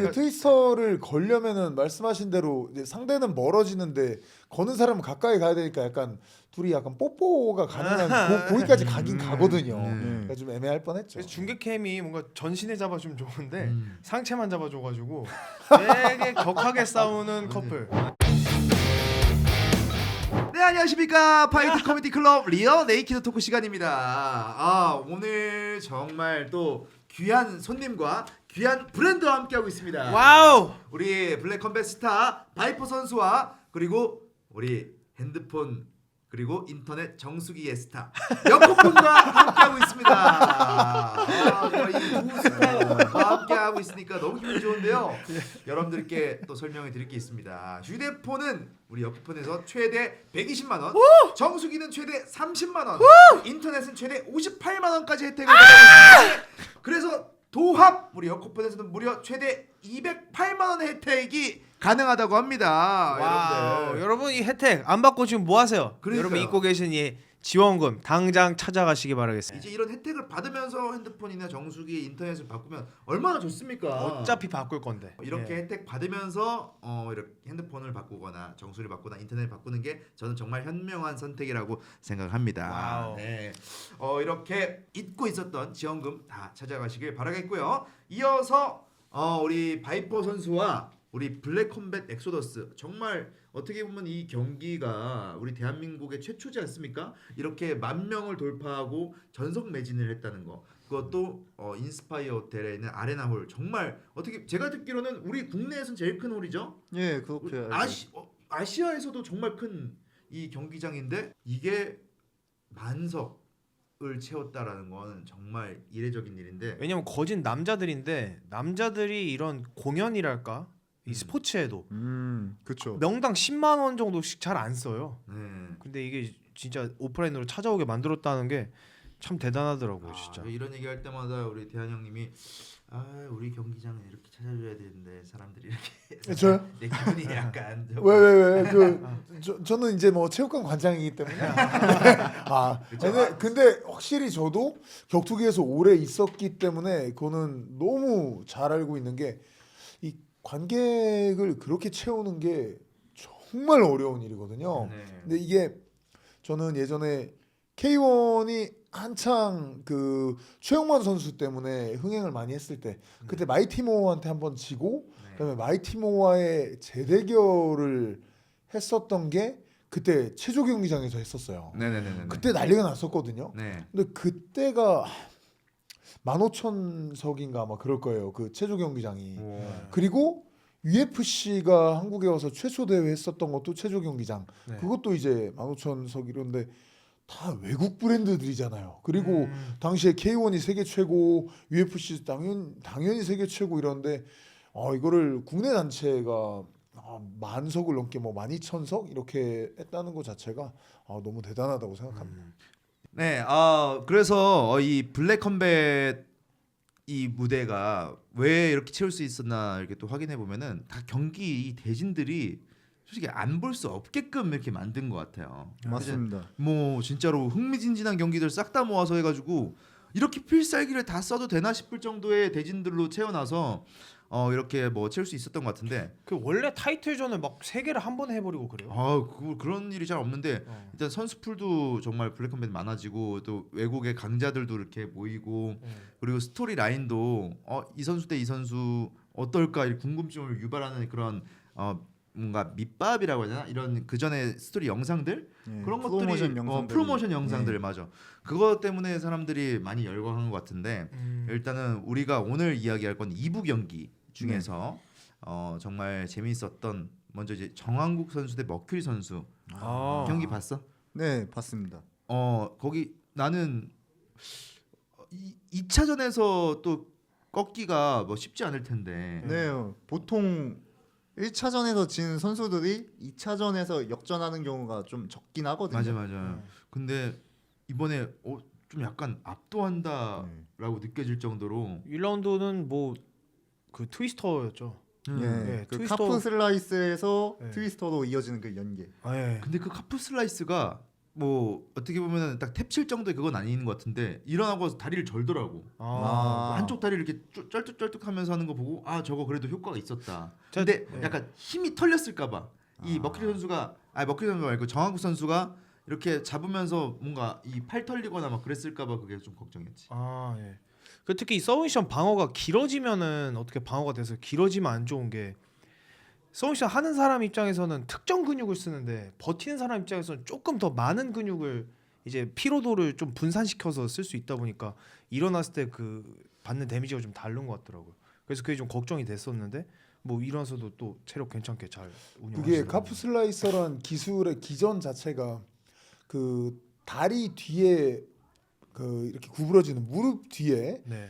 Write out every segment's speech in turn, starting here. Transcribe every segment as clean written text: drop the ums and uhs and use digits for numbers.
그 트위스터를 걸려면은 말씀하신 대로 이제 상대는 멀어지는데 거는 사람은 가까이 가야 되니까 약간 둘이 약간 뽀뽀가 가능한 거기까지 가긴 가거든요. 그러니까 좀 애매할 뻔했죠. 그래서 중계캠이 뭔가 전신에 잡아주면 좋은데 상체만 잡아줘가지고 되게 격하게 싸우는 커플. 네, 안녕하십니까. 파이트 커뮤니티 클럽 리어 네이키드 토크 시간입니다. 오늘 정말 또 귀한 손님과 귀한 브랜드와 함께하고 있습니다. 와우. 우리 블랙 컴뱃 스타 바이퍼 선수와 그리고 우리 핸드폰 그리고 인터넷 정수기의 스타 역코분과 함께하고 있습니다. 정말 이두 스타와 함께하고 있으니까 너무 기분이 좋은데요. 여러분들께 또 설명해 드릴 게 있습니다. 휴대폰은 우리 역코폰에서 최대 120만 원, 정수기는 최대 30만 원, 인터넷은 최대 58만 원까지 혜택을 받고 있습니다. 그래서 도합 우리 역코폰에서는 무려 최대 208만 원의 혜택이 가능하다고 합니다. 와우. 여러분들. 여러분 이 혜택 안 받고 지금 뭐 하세요? 그러니까요. 여러분 잊고 계신 이 지원금 당장 찾아가시기 바라겠습니다. 이제 이런 혜택을 받으면서 핸드폰이나 정수기, 인터넷을 바꾸면 얼마나 좋습니까? 어차피 바꿀 건데. 이렇게 예. 혜택 받으면서 이렇게 핸드폰을 바꾸거나 정수기를 바꾸거나 인터넷을 바꾸는 게 저는 정말 현명한 선택이라고 생각합니다. 와우. 네, 이렇게 잊고 있었던 지원금 다 찾아가시길 바라겠고요. 이어서 우리 바이퍼 선수와 우리 블랙 컴뱃 엑소더스 정말 어떻게 보면 이 경기가 우리 대한민국의 최초지 않습니까? 이렇게 10,000명을 돌파하고 전석 매진을 했다는 거. 그것도 인스파이어 호텔에 있는 아레나홀 정말 어떻게 제가 듣기로는 우리 국내에서는 제일 큰 홀이죠. 예, 그렇게 아시아에서도 정말 큰 이 경기장인데 이게 만석을 채웠다라는 건 정말 이례적인 일인데. 왜냐면 거진 남자들인데 남자들이 이런 공연이랄까 이 스포츠에도 그렇죠. 명당 10만 원 정도씩 잘 안 써요. 네. 근데 이게 진짜 오프라인으로 찾아오게 만들었다는 게 참 대단하더라고요, 진짜. 이런 얘기할 때마다 우리 대한 형님이 우리 경기장은 이렇게 찾아줘야 되는데 사람들이 이렇게 저요? 내 기분이 약간 왜 저는 이제 뭐 체육관 관장이기 때문에 그쵸? 근데 확실히 저도 격투기에서 오래 있었기 때문에 그거는 너무 잘 알고 있는 게 이 관객을 그렇게 채우는 게 정말 어려운 일이거든요. 네. 근데 이게 저는 예전에 K1이 한창 그 최용만 선수 때문에 흥행을 많이 했을 때 그때 마이티모어한테 한번 지고 그다음에 마이티모어와의 재대결을 했었던 게 그때 체조 경기장에서 했었어요. 네네네. 그때 난리가 났었거든요. 네. 근데 그때가 15,000석인가 아마 그럴 거예요. 그 체조 경기장이. 그리고 UFC가 한국에 와서 최초 대회 했었던 것도 체조 경기장. 네. 그것도 이제 15,000석 이런데 다 외국 브랜드들이잖아요. 그리고 당시에 K1이 세계 최고, UFC 당연히 세계 최고 이런데 이거를 국내 단체가 만석을 넘게 뭐 12,000석 이렇게 했다는 것 자체가 너무 대단하다고 생각합니다. 네. 그래서 이 블랙 컴뱃 이 무대가 왜 이렇게 채울 수 있었나 이렇게 또 확인해 보면은 다 경기 이 대진들이 솔직히 안 볼 수 없게끔 이렇게 만든 것 같아요. 맞습니다. 뭐 진짜로 흥미진진한 경기들 싹 다 모아서 해가지고 이렇게 필살기를 다 써도 되나 싶을 정도의 대진들로 채워놔서 이렇게 뭐 채울 수 있었던 것 같은데. 그 원래 타이틀전을 막 3개를 한 번에 해버리고 그래요. 그런 일이 잘 없는데 일단 선수풀도 정말 블랙컴뱃 많아지고 또 외국의 강자들도 이렇게 모이고 그리고 스토리 라인도 이 선수 대 이 선수 어떨까 이 궁금증을 유발하는 그런 뭔가 밑밥이라고 해야 되나 이런 그 전에 스토리 영상들 그런 것들이 프로모션 영상들 맞아. 그것 때문에 사람들이 많이 열광한 것 같은데 일단은 우리가 오늘 이야기할 건 2부 경기 중에서 정말 재미있었던 먼저 이제 정한국 선수 대 머큐리 선수 경기 봤어? 네, 봤습니다. 거기 나는 2차전에서 또 꺾기가 뭐 쉽지 않을 텐데. 네, 보통 1차전에서 진 선수들이 2차전에서 역전하는 경우가 좀 적긴 하거든요. 맞아. 근데 이번에 좀 약간 압도한다라고 느껴질 정도로 1라운드는 뭐 그 트위스터였죠. 예, 그 트위스터. 카프 슬라이스에서 네. 트위스터로 이어지는 그 연계. 예. 근데 그 카프 슬라이스가 뭐 어떻게 보면은 딱 탭칠 정도의 그건 아닌 것 같은데 일어나고 다리를 절더라고. 아. 한쪽 다리를 이렇게 쩔뚝쩔뚝하면서 하는 거 보고 아 저거 그래도 효과가 있었다. 저- 근데 네. 약간 힘이 털렸을까봐 이 머큐리 선수가 머큐리 선수 말고 정한국 선수가 이렇게 잡으면서 뭔가 이 팔 털리거나 막 그랬을까봐 그게 좀 걱정이었지. 아 예. 그 특히 이 서브미션 방어가 길어지면은 어떻게 방어가 돼서 길어지면 안 좋은 게 서브미션 하는 사람 입장에서는 특정 근육을 쓰는데 버티는 사람 입장에서는 조금 더 많은 근육을 이제 피로도를 좀 분산시켜서 쓸 수 있다 보니까 일어났을 때 그 받는 데미지가 좀 다른 것 같더라고요. 그래서 그게 좀 걱정이 됐었는데 뭐 일어나서도 또 체력 괜찮게 잘 그게 운영하시더라고요. 카프 슬라이서란 기술의 기전 자체가 그 다리 뒤에 그 이렇게 구부러지는 무릎 뒤에 네.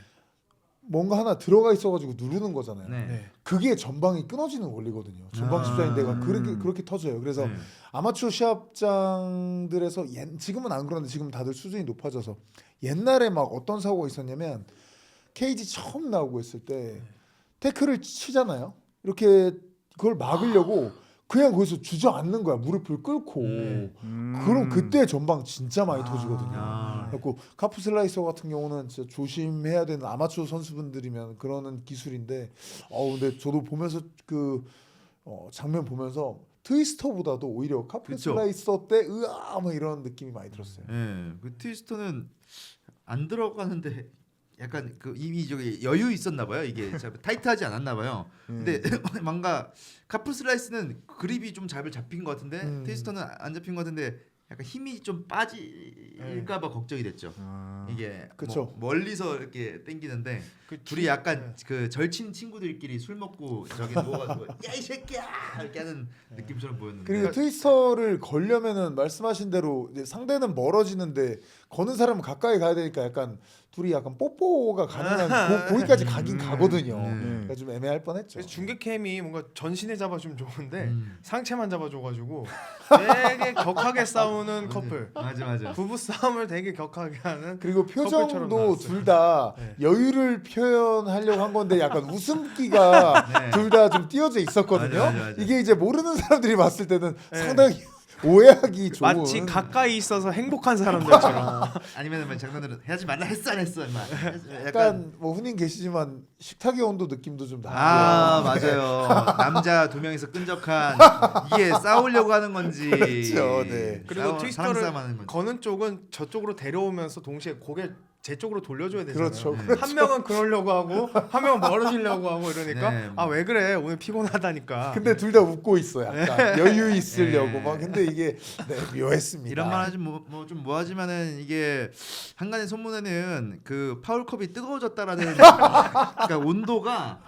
뭔가 하나 들어가 있어가지고 누르는 거잖아요. 네. 네. 그게 전방이 끊어지는 원리거든요. 전방 아. 십자인대가 그렇게 터져요. 그래서 네. 아마추어 시합장들에서 지금은 안 그런데 지금 다들 수준이 높아져서 옛날에 막 어떤 사고가 있었냐면 케이지 처음 나오고 있을 때 태클을 치잖아요. 이렇게 그걸 막으려고 그냥 거기서 주저앉는 거야. 무릎을 꿇고. 그럼 그때 전방 진짜 많이 터지거든요. 아. 그래서 카프 슬라이서 같은 경우는 진짜 조심해야 되는 아마추어 선수분들이면 그러는 기술인데, 근데 저도 보면서 그 장면 보면서 트위스터보다도 오히려 카프 그쵸. 슬라이서 때 으아 뭐 이런 느낌이 많이 들었어요. 예, 그 트위스터는 안 들어가는데 약간 그 이미 저기 여유 있었나 봐요. 이게 참 타이트하지 않았나 봐요. 근데 뭔가 카프 슬라이스는 그립이 좀 잘 잡힌 것 같은데 트위스터는 안 잡힌 것 같은데 약간 힘이 좀 빠질까봐 걱정이 됐죠. 이게 그쵸. 뭐 멀리서 이렇게 당기는데 그 둘이 약간 그 절친 친구들끼리 술 먹고 저기 누워가지고 야 이 새끼야 이렇게 하는 느낌처럼 보였는데. 그리고 트위스터를 걸려면은 말씀하신 대로 이제 상대는 멀어지는데 거는 사람은 가까이 가야 되니까 약간 둘이 약간 뽀뽀가 가능한 거기까지 가긴 가거든요. 그러니까 좀 애매할 뻔했죠. 그래서 중계캠이 뭔가 전신에 잡아주면 좋은데 음. 상체만 잡아줘가지고 되게 격하게 싸우는 커플, 맞아. 부부 싸움을 되게 격하게 하는. 그리고 커플처럼 표정도 나왔어요. 둘 다 네. 여유를 표현하려고 한 건데 약간 웃음기가 네. 둘 다 좀 띄어져 있었거든요. 맞아. 이게 이제 모르는 사람들이 봤을 때는 네. 상당히 오해하기 좋은. 마치 가까이 있어서 행복한 사람들처럼. 아니면 뭐 장난으로 해야지 말라 했어 안 했어 임마. 약간 뭐 흔히 계시지만 식탁의 온도 느낌도 좀 나고. 맞아요. 남자 두 명이서 끈적한 이게 싸우려고 하는 건지. 그렇죠, 네. 그리고 사람 트위스터를 싸움하는 건지. 거는 쪽은 저쪽으로 데려오면서 동시에 고개 제 쪽으로 돌려줘야 되잖아요. 그렇죠. 네. 그렇죠. 한 명은 그러려고 하고 한 명은 멀어지려고 하고 이러니까 네. 아 왜 그래 오늘 피곤하다니까. 근데 둘 다 웃고 있어. 약간 여유 있으려고 네. 막. 근데 이게 묘했습니다. 이런 말 하지 좀 뭐하지만은 이게 한간의 소문에는 그 파울컵이 뜨거워졌다라는 그러니까 온도가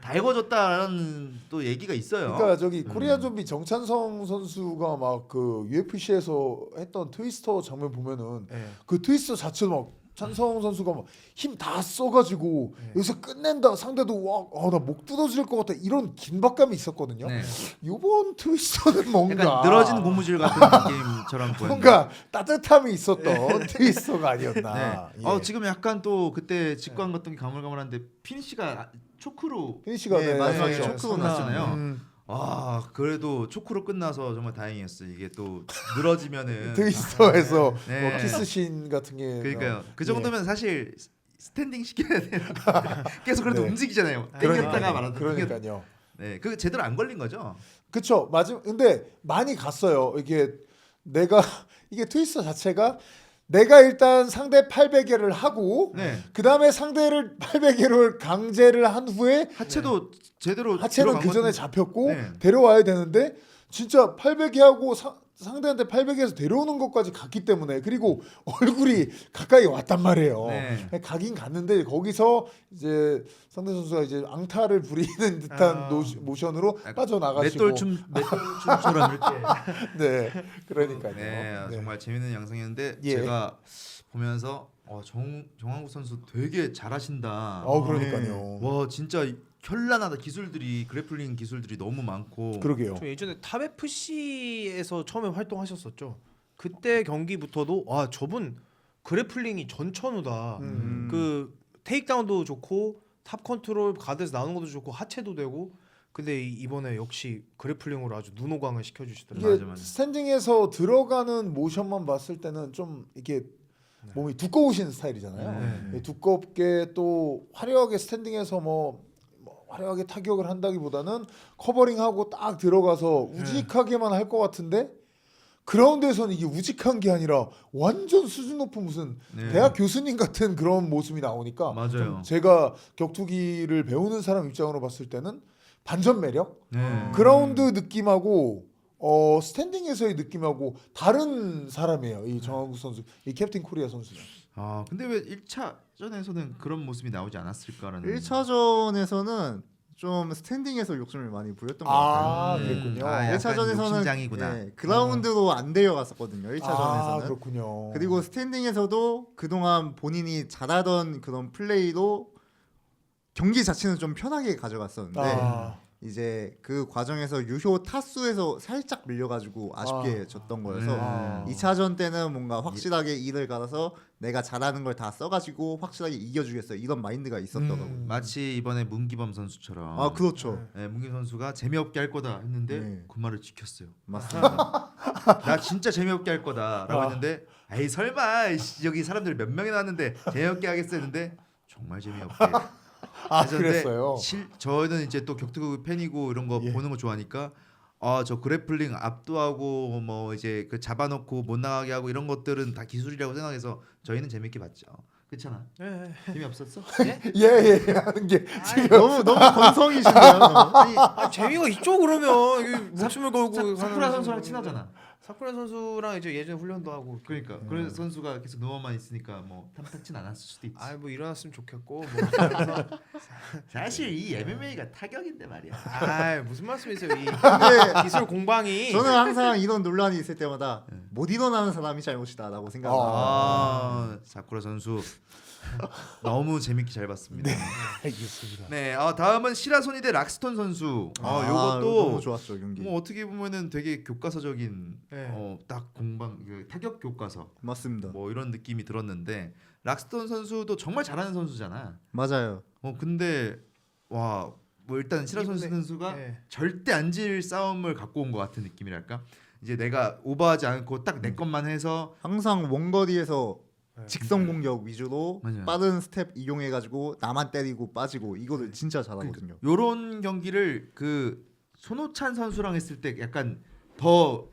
달궈졌다라는 또 얘기가 있어요. 그러니까 저기 코리안 좀비 정찬성 선수가 막 그 UFC에서 했던 트위스터 장면 보면은 네. 그 트위스터 자체도 막 찬성 선수가 막 힘 다 써가지고 네. 여기서 끝낸다. 상대도 와나 목 뜯어질 것 같아. 이런 긴박감이 있었거든요. 네. 이번 트위스터는 뭔가 약간 늘어진 고무줄 같은 느낌처럼 보였는데. 뭔가 따뜻함이 있었던 트위스터가 아니었나. 네. 예. 지금 약간 또 그때 직관 같은 게 가물가물한데 피니시가 초크로 피니시가 네, 마지막에 맞아요. 초크로 났잖아요. 음, 그래도 초크로 끝나서 정말 다행이었어. 이게 또 늘어지면은 트위스터에서 네. 뭐 키스신 같은 게 그러니까요. 그 예. 정도면 사실 스탠딩 시켜야 되는 계속 그래도 네. 움직이잖아요. 그러니까요. 땡겼다가 말았다. 그러니까요. 네, 그 제대로 안 걸린 거죠. 그쵸. 맞음. 근데 많이 갔어요. 이게 이게 트위스터 자체가 내가 일단 상대 800개를 하고 네, 그 다음에 상대를 800개를 강제를 한 후에 하체도 제대로 하체는 들어간 그 전에 것 잡혔고 네. 데려와야 되는데 진짜 800개 하고 상대한테 800에서 데려오는 것까지 갔기 때문에 그리고 얼굴이 가까이 왔단 말이에요. 네. 가긴 갔는데 거기서 이제 상대 선수가 이제 앙탈을 부리는 듯한 모션으로 빠져나가시고 맷돌춤처럼 이렇게. 네, 그러니까요. 네, 네. 정말 재밌는 영상이었는데 예. 제가 보면서 정한국 선수 되게 잘하신다. 그러니까요. 와 진짜 현란하다. 기술들이 그래플링 기술들이 너무 많고. 그러게요. 저 예전에 탑 FC에서 처음에 활동하셨었죠. 그때 경기부터도 와 저분 그래플링이 전천후다. 그 테이크다운도 좋고 탑 컨트롤 가드에서 나오는 것도 좋고 하체도 되고 근데 이번에 역시 그래플링으로 아주 눈호강을 이게 시켜주시더라고요. 맞아. 스탠딩에서 들어가는 모션만 봤을 때는 좀 이렇게 몸이 두꺼우신 스타일이잖아요. 네. 두껍게 또 화려하게 스탠딩에서 뭐 화려하게 타격을 한다기보다는 커버링하고 딱 들어가서 우직하게만 할 것 같은데 그라운드에서는 이게 우직한 게 아니라 완전 수준 높은 무슨 네. 대학 교수님 같은 그런 모습이 나오니까 맞아요. 좀 제가 격투기를 배우는 사람 입장으로 봤을 때는 반전 매력? 네. 그라운드 느낌하고 스탠딩에서의 느낌하고 다른 사람이에요. 이 정한국 선수, 이 캡틴 코리아 선수는. 아 근데 왜 1차전에서는 그런 모습이 나오지 않았을까라는. 1차전에서는 좀 스탠딩에서 욕심을 많이 부렸던 것 같아요. 그랬군요. 아, 약간 1차전에서는 욕심장이구나. 그라운드로 안 데려갔었거든요. 1차전에서는. 그렇군요. 그리고 스탠딩에서도 그동안 본인이 잘하던 그런 플레이로 경기 자체는 좀 편하게 가져갔었는데 이제 그 과정에서 유효 타수에서 살짝 밀려가지고 아쉽게 졌던 거여서 2차전 때는 뭔가 확실하게 이를 갈아서 내가 잘하는 걸 다 써가지고 확실하게 이겨주겠어 이런 마인드가 있었더라고요. 마치 이번에 문기범 선수처럼. 아 그렇죠. 네, 문기범 선수가 재미없게 할 거다 했는데 네. 그 말을 지켰어요. 맞습니다. 나 진짜 재미없게 할 거다라고 했는데 에이 설마 여기 사람들 몇 명이나 왔는데 재미없게 하겠어 했는데 정말 재미없게. 그랬어요. 저는 이제 또 격투기 팬이고 이런 거 보는 거 좋아하니까 저 그래플링 압도하고 뭐 이제 그 잡아놓고 못 나가게 하고 이런 것들은 다 기술이라고 생각해서 저희는 재밌게 봤죠. 그렇잖아. 네. 재미없었어? 예 하는 게 지금 너무 건성이신데요. 너무. 아니, 재미가 있죠 그러면 이게 목숨을 걸고 사쿠라 하는 선수랑 선수는. 친하잖아. 사쿠라 선수랑 이제 예전에 훈련도 하고. 그러니까 그래서 선수가 계속 누워만 있으니까 뭐 탐탁진 않았을 수도 있지. 뭐 일어났으면 좋겠고. 뭐. 사실 이 MMA가 타격인데 말이야. 무슨 말씀이세요? 이 근데 기술 공방이. 저는 항상 이런 논란이 있을 때마다 못 일어나는 사람이 잘못이다라고 생각합니다. 사쿠라 선수 너무 재밌게 잘 봤습니다. 알겠습니다. 네, 다음은 시라소니 대 락스톤 선수. 이것도 요것도 너무 좋았죠 경기. 뭐 어떻게 보면은 되게 교과서적인 네. 딱 공방 타격 교과서 맞습니다. 뭐 이런 느낌이 들었는데 락스톤 선수도 정말 잘하는 선수잖아. 맞아요. 근데 와 뭐 일단 시라소니 이번에- 선수가 네. 절대 안 질 싸움을 갖고 온 것 같은 느낌이랄까. 이제 내가 오버하지 않고 딱 내 것만 해서 항상 원거리에서 네. 직선 공격 위주로 맞아요. 빠른 스텝 이용해가지고 나만 때리고 빠지고 이거를 진짜 잘하거든요. 요런 경기를 그 손호찬 선수랑 했을 때 약간 더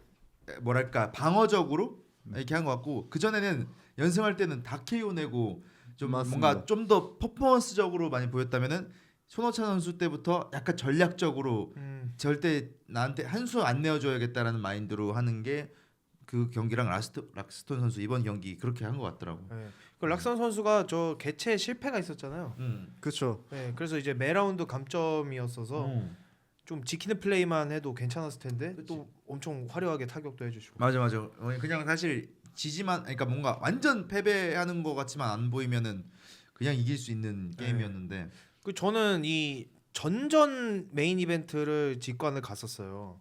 뭐랄까 방어적으로 이렇게 한 것 같고 그 전에는 연승할 때는 다 KO 내고 좀 맞습니다. 뭔가 좀 더 퍼포먼스적으로 많이 보였다면은 손호찬 선수 때부터 약간 전략적으로 절대 나한테 한 수 안 내어줘야겠다라는 마인드로 하는 게 그 경기랑 락스톤 선수 이번 경기 그렇게 한 것 같더라고. 네. 그 락선 선수가 저 개최 실패가 있었잖아요. 그렇죠. 네, 그래서 이제 매 라운드 감점이었어서 좀 지키는 플레이만 해도 괜찮았을 텐데 또 엄청 화려하게 타격도 해주시고. 맞아. 그냥 사실 지지만 그러니까 뭔가 완전 패배하는 것 같지만 안 보이면은 그냥 이길 수 있는 게임이었는데. 그 저는 이 전전 메인 이벤트를 직관을 갔었어요.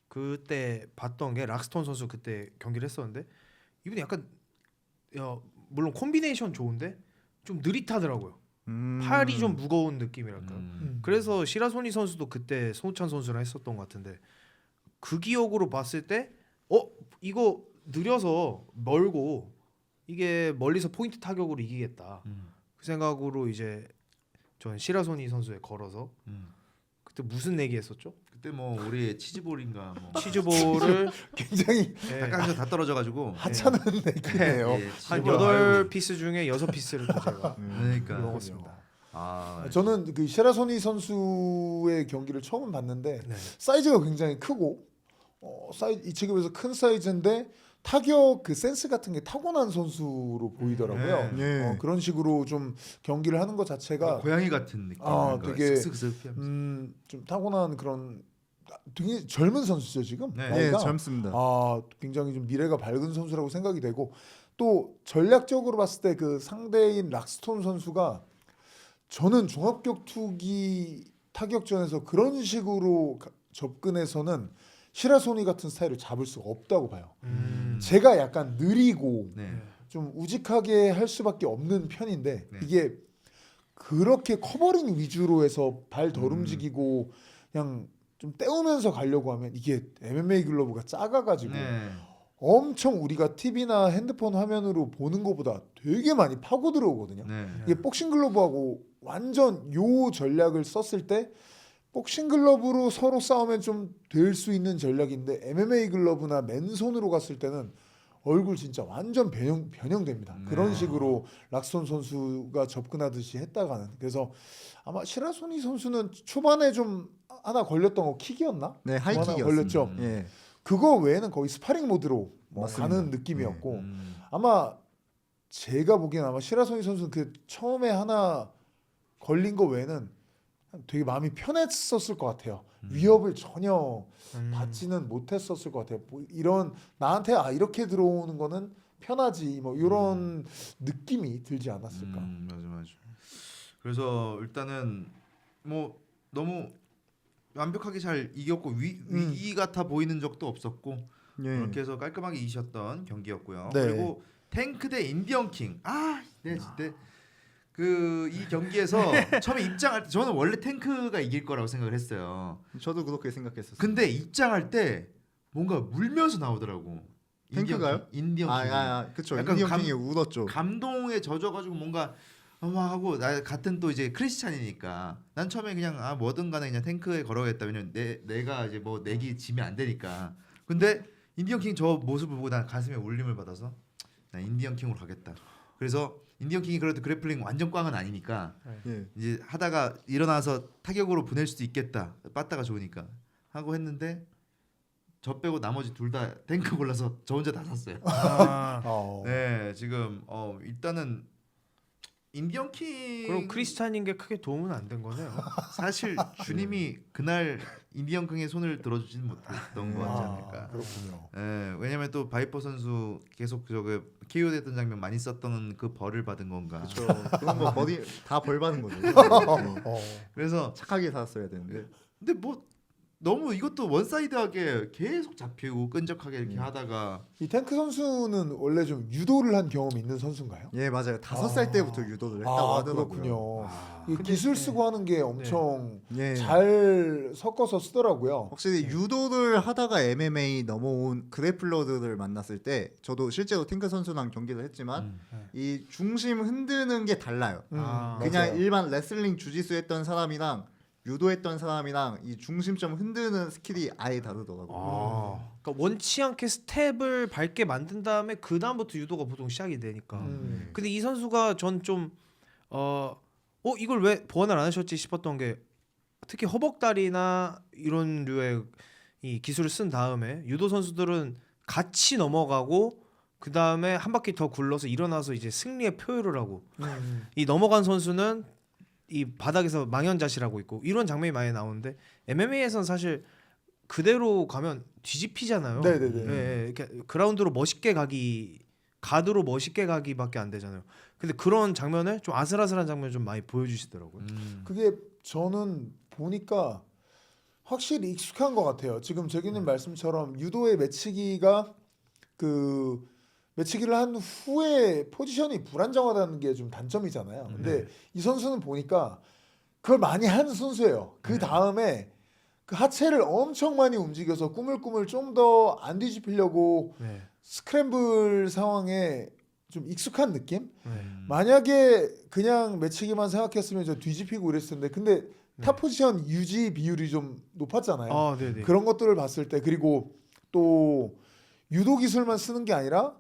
그때 봤던 게 락스톤 선수 그때 경기를 했었는데 이분이 약간 물론 콤비네이션 좋은데 좀 느릿하더라고요. 팔이 좀 무거운 느낌이랄까. 그래서 시라소니 선수도 그때 손호찬 선수랑 했었던 것 같은데 그 기억으로 봤을 때 이거 느려서 멀고 이게 멀리서 포인트 타격으로 이기겠다. 그 생각으로 이제 전 시라소니 선수에 걸어서 그때 무슨 내기 했었죠? 그때 뭐 우리 치즈볼인가 뭐 치즈볼을 굉장히 닭강정 다 떨어져가지고 하찮은 얘기네요. 한 치즈볼. 8피스 중에 6피스를 또 제가 그러니까 먹었습니다. 저는 그 시라소니 선수의 경기를 처음 봤는데 네. 사이즈가 굉장히 크고 이 체급에서 큰 사이즈인데 타격 그 센스 같은 게 타고난 선수로 보이더라고요. 네. 그런 식으로 좀 경기를 하는 것 자체가 고양이 같은 느낌. 되게 슥슥슥 피하면서. 좀 타고난 그런 되게 젊은 선수죠 지금. 네. 네, 나이가. 젊습니다. 굉장히 좀 미래가 밝은 선수라고 생각이 되고 또 전략적으로 봤을 때 그 상대인 락스톤 선수가 저는 종합격투기 타격전에서 그런 식으로 접근해서는 시라소니 같은 스타일을 잡을 수가 없다고 봐요. 제가 약간 느리고 네. 좀 우직하게 할 수밖에 없는 편인데 네. 이게 그렇게 커버링 위주로 해서 발 덜 움직이고 그냥 좀 때우면서 가려고 하면 이게 MMA 글러브가 작아가지고 네. 엄청 우리가 TV나 핸드폰 화면으로 보는 것보다 되게 많이 파고 들어오거든요. 네. 이게 복싱 글러브하고 완전 요 전략을 썼을 때 복싱 글러브로 서로 싸우면 좀 될 수 있는 전략인데 MMA 글러브나 맨손으로 갔을 때는 얼굴 진짜 완전 변형됩니다. 네. 그런 식으로 락손 선수가 접근하듯이 했다가는 그래서 아마 시라소니 선수는 초반에 좀 하나 걸렸던 거 킥이었나? 네, 하나 하이킥이었습니다. 걸렸죠. 예. 그거 외에는 거의 스파링 모드로 뭐 맞습니다. 가는 느낌이었고 음. 아마 제가 보기엔 아마 시라소니 선수는 그 처음에 하나 걸린 거 외에는 되게 마음이 편했었을 것 같아요. 위협을 전혀 받지는 못했었을 것 같아요. 뭐 이런 나한테 이렇게 들어오는 거는 편하지 뭐 이런 느낌이 들지 않았을까. 맞아. 그래서 일단은 뭐 너무 완벽하게 잘 이겼고 위기 같아 보이는 적도 없었고 예. 그렇게 해서 깔끔하게 이기셨던 경기였고요. 네. 그리고 탱크 대 인디언 킹. 네, 진짜 이 경기에서 처음에 입장할 때 저는 원래 탱크가 이길 거라고 생각을 했어요. 저도 그렇게 생각했었어요. 근데 입장할 때 뭔가 물면서 나오더라고. 탱크가요? 인디언 킹. 그쵸. 약간 인디언 킹이 울었죠. 감동에 젖어가지고 뭔가 막 하고 나 같은 또 이제 크리스찬이니까 난 처음에 그냥 뭐든 간에 그냥 탱크에 걸어야겠다. 왜냐면 내가 이제 뭐 내기 지면 안 되니까. 근데 인디언 킹 저 모습을 보고 난 가슴에 울림을 받아서 나 인디언 킹으로 가겠다. 그래서 인디언 킹이 그래도 그래플링 완전 꽝은 아니니까 예. 이제 하다가 일어나서 타격으로 보낼 수도 있겠다. 빠따가 좋으니까 하고 했는데 저 빼고 나머지 둘 다 탱크 골라서 저 혼자 다 샀어요. 네, 지금 일단은 인디언 킹 그럼 크리스찬인게 크게 도움은 안 된 거네요. 사실 주님이 그날 인디언 킹의 손을 들어주지는 못했던 것 같지 않을까. 그렇군요. 예, 왜냐면 또 바이퍼 선수 계속 저거 KO 됐던 장면 많이 썼던 그 벌을 받은 건가. 그렇죠. 그런 거 버디 다 벌 받은 거죠. 어. 그래서 착하게 살았어야 되는데. 근데 뭐 너무 이것도 원사이드하게 계속 잡히고 끈적하게 이렇게 하다가 이 탱크 선수는 원래 좀 유도를 한 경험이 있는 선수인가요? 예, 맞아요. 5살 때부터 유도를 했다고 하더라고요. 그렇군요. 이 근데- 기술 쓰고 하는 게 엄청 예. 잘 섞어서 쓰더라고요. 확실히 유도를 하다가 MMA 넘어온 그래플러들을 만났을 때 저도 실제로 탱크 선수랑 경기를 했지만 이 중심 흔드는 게 달라요. 그냥 맞아요. 일반 레슬링 주짓수 했던 사람이랑 유도했던 사람이랑 이 중심점 흔드는 스킬이 아예 다르더라고요. 그러니까 원치 않게 스텝을 밟게 만든 다음에 그 다음부터 유도가 보통 시작이 되니까. 근데 이 선수가 전 좀 이걸 왜 보완을 안 하셨지 싶었던 게 특히 허벅다리나 이런 류의 이 기술을 쓴 다음에 유도 선수들은 같이 넘어가고 그 다음에 한 바퀴 더 굴러서 일어나서 이제 승리의 표효를 하고 이 넘어간 선수는 이 바닥에서 망연자실하고 있고 이런 장면이 많이 나오는데 MMA에서는 사실 그대로 가면 뒤집히잖아요. 네네네. 예, 이렇게 그라운드로 멋있게 가기, 가드로 멋있게 가기밖에 안 되잖아요. 근데 그런 장면을 좀 아슬아슬한 장면을 좀 많이 보여주시더라고요. 그게 저는 보니까 확실히 익숙한 것 같아요. 지금 재규님 말씀처럼 유도의 매치기가 그 매치기를 한 후에 포지션이 불안정하다는 게 좀 단점이잖아요. 근데 이 선수는 보니까 그걸 많이 하는 선수예요. 그 다음에 그 하체를 엄청 많이 움직여서 꾸물꾸물 좀 더 안 뒤집히려고 네. 스크램블 상황에 좀 익숙한 느낌? 네. 만약에 그냥 매치기만 생각했으면 저 뒤집히고 이랬을 텐데 근데 탑 포지션 유지 비율이 좀 높았잖아요. 네네. 그런 것들을 봤을 때 그리고 또 유도 기술만 쓰는 게 아니라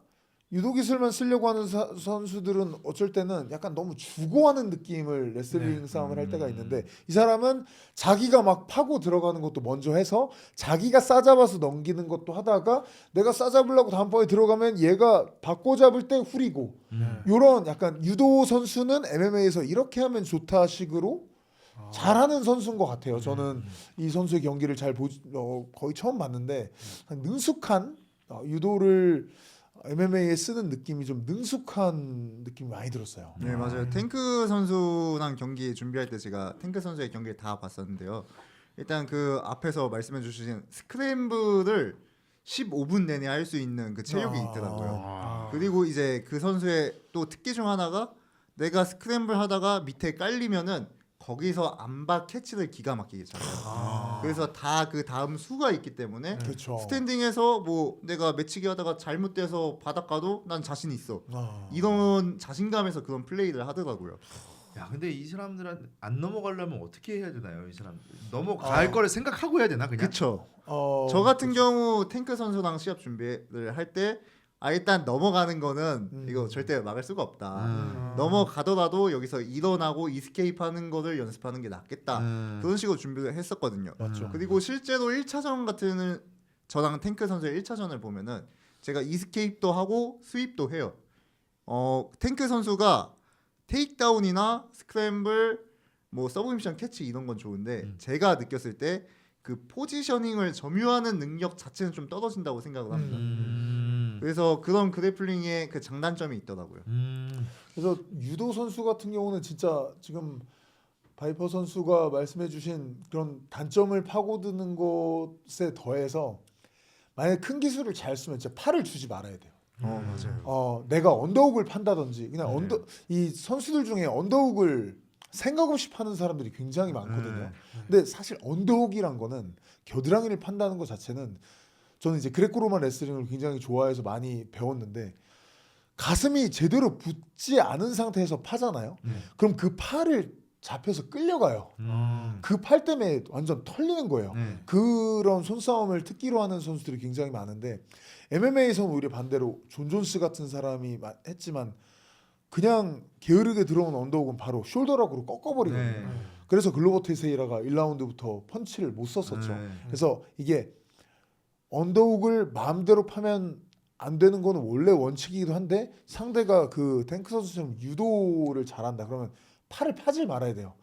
유도 기술만 쓰려고 하는 선수들은 어쩔 때는 약간 너무 주고 하는 느낌을 레슬링 싸움을 할 때가 있는데 이 사람은 자기가 막 파고 들어가는 것도 먼저 해서 자기가 싸잡아서 넘기는 것도 하다가 내가 싸잡으려고 다음번에 들어가면 얘가 바꿔 잡을 때 후리고 요런 약간 유도 선수는 MMA에서 이렇게 하면 좋다 식으로 잘하는 선수인 것 같아요. 저는 이 선수의 경기를 거의 처음 봤는데 능숙한 유도를 MMA에 쓰는 느낌이 좀 능숙한 느낌이 많이 들었어요. 네, 맞아요. 탱크 선수랑 경기 준비할 때 제가 탱크 선수의 경기를 다 봤었는데요. 일단 그 앞에서 말씀해 주신 스크램블을 15분 내내 할 수 있는 그 체력이 있더라고요. 그리고 이제 그 선수의 또 특기 중 하나가 내가 스크램블 하다가 밑에 깔리면은 거기서 안바 캐치를 기가 막히게 잘해요. 그래서 다 그 다음 수가 있기 때문에 그렇죠. 스탠딩에서 뭐 내가 매치기 하다가 잘못돼서 바닥 가도 난 자신 있어. 아. 이런 자신감에서 그런 플레이를 하더라고요. 야 근데 이 사람들은 안 넘어가려면 어떻게 해야 되나요? 이 사람 넘어갈 거를 생각하고 해야 되나 그냥? 그렇죠. 어, 저 같은 경우 탱크 선수랑 시합 준비를 할 때 일단 넘어가는 거는 이거 절대 막을 수가 없다. 넘어가더라도 여기서 일어나고 이스케이프하는 거를 연습하는 게 낫겠다. 그런 식으로 준비를 했었거든요. 맞죠. 그리고 실제로 1차전 같은 저랑 탱크 선수의 1차전을 보면은 제가 이스케이프도 하고 스윕도 해요. 탱크 선수가 테이크다운이나 스크램블, 뭐 서브미션 캐치 이런 건 좋은데 제가 느꼈을 때 그 포지셔닝을 점유하는 능력 자체는 좀 떨어진다고 생각을 합니다. 그래서 그런 그래플링의 그 장단점이 있더라고요. 그래서 유도 선수 같은 경우는 진짜 지금 바이퍼 선수가 말씀해주신 그런 단점을 파고드는 것에 더해서 만약 큰 기술을 잘 쓰면 진짜 팔을 주지 말아야 돼요. 맞아요. 내가 언더훅을 판다든지 그냥 이 선수들 중에 언더훅을 생각 없이 파는 사람들이 굉장히 많거든요. 근데 사실 언더훅이란 거는 겨드랑이를 판다는 것 자체는 저는 이제 그레코로만 레슬링을 굉장히 좋아해서 많이 배웠는데 가슴이 제대로 붙지 않은 상태에서 파잖아요. 그럼 그 팔을 잡혀서 끌려가요. 그 팔 때문에 완전 털리는 거예요. 그런 손싸움을 특기로 하는 선수들이 굉장히 많은데 MMA에서는 오히려 반대로 존 존스 같은 사람이 했지만 그냥 게으르게 들어온 언더훅은 바로 숄더락으로 꺾어버리거든요. 그래서 글로버 테세이라가 1라운드부터 펀치를 못 썼었죠. 그래서 이게 언더훅을 마음대로 파면 안 되는 거는 원래 원칙이기도 한데 상대가 그 탱크 선수처럼 유도를 잘한다 그러면 팔을 파질 말아야 돼요.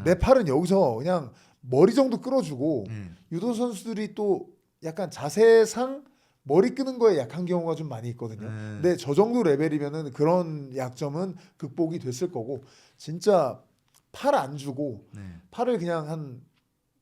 내 팔은 여기서 그냥 머리 정도 끌어주고 유도 선수들이 또 약간 자세상 머리 끄는 거에 약한 경우가 좀 많이 있거든요. 근데 저 정도 레벨이면은 그런 약점은 극복이 됐을 거고 진짜 팔 안 주고 팔을 그냥 한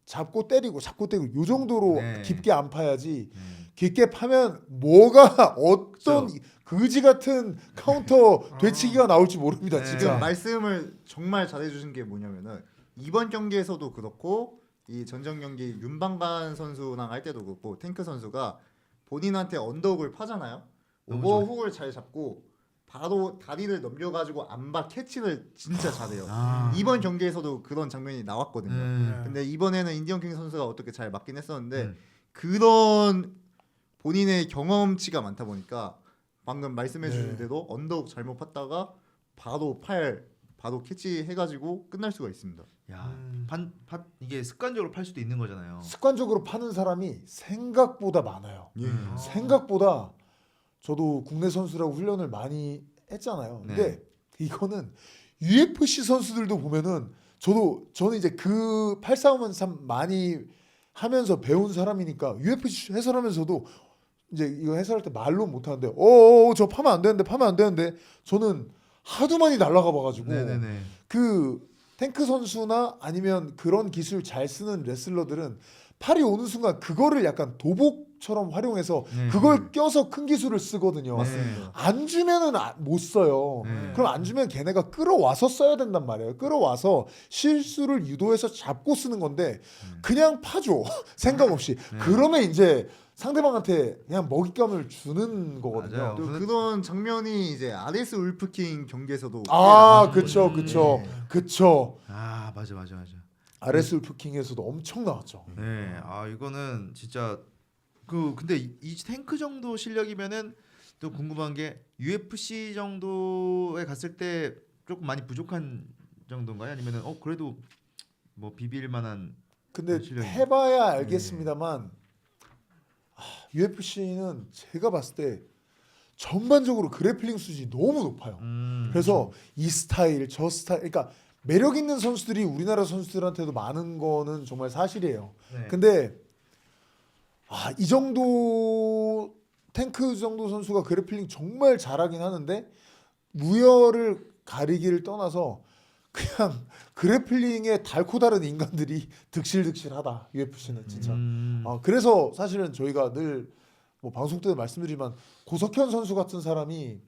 잡고 때리고 요 정도로 깊게 안 파야지 깊게 파면 뭐가 어떤 그지 같은 카운터 되치기가 나올지 모릅니다. 지금 진짜. 말씀을 정말 잘해주신 게 뭐냐면은 이번 경기에서도 그렇고 이 전전 경기 윤방관 선수랑 할 때도 그렇고 탱크 선수가 본인한테 언더훅을 파잖아요. 오버훅을 잘 잡고 바로 다리를 넘겨가지고 안바 캐치를 진짜 잘해요. 이번 경기에서도 그런 장면이 나왔거든요. 근데 이번에는 인디언 킹 선수가 어떻게 잘 맞긴 했었는데 그런 본인의 경험치가 많다 보니까 방금 말씀해 주신 대로 언더훅 잘못 팠다가 바로 캐치 해가지고 끝날 수가 있습니다. 야, 이게 습관적으로 팔 수도 있는 거잖아요. 습관적으로 파는 사람이 생각보다 많아요. 예. 생각보다 저도 국내 선수라고 훈련을 많이 했잖아요. 근데 이거는 UFC 선수들도 보면은 저는 이제 그 팔싸움은 참 많이 하면서 배운 사람이니까 UFC 해설하면서도 이제 이거 해설할 때 말로 못 하는데 저 파면 안 되는데 저는 하도 많이 날아가 봐가지고 그 탱크 선수나 아니면 그런 기술 잘 쓰는 레슬러들은 팔이 오는 순간 그거를 약간 도복처럼 활용해서 그걸 껴서 큰 기술을 쓰거든요. 맞습니다. 안 주면은 못 써요. 그럼 안 주면 걔네가 끌어와서 써야 된단 말이에요. 끌어와서 실수를 유도해서 잡고 쓰는 건데 그냥 파줘. 생각 없이. 그러면 이제 상대방한테 그냥 먹잇감을 주는 거거든요. 맞아요. 또 그런 장면이 이제 아레스 울프킹 경기에서도 그쵸. 아 맞아. 아레스 울프킹에서도 엄청 나왔죠. 네, 이거는 진짜 근데 이 탱크 정도 실력이면은 또 궁금한 게 UFC 정도에 갔을 때 조금 많이 부족한 정도인가요? 아니면은 그래도 뭐 비빌 만한 근데 실력이- 해봐야 알겠습니다만 UFC는 제가 봤을 때 전반적으로 그래플링 수준이 너무 높아요. 그래서 이 스타일 저 스타일 그러니까 매력 있는 선수들이 우리나라 선수들한테도 많은 거는 정말 사실이에요. 근데 이 정도 탱크 정도 선수가 그래플링 정말 잘하긴 하는데 무열을 가리기를 떠나서 그냥 그래플링에 달고 다른 인간들이 득실득실하다 UFC는 진짜. 그래서 사실은 저희가 늘 뭐 방송 때도 말씀드리지만 고석현 선수 같은 사람이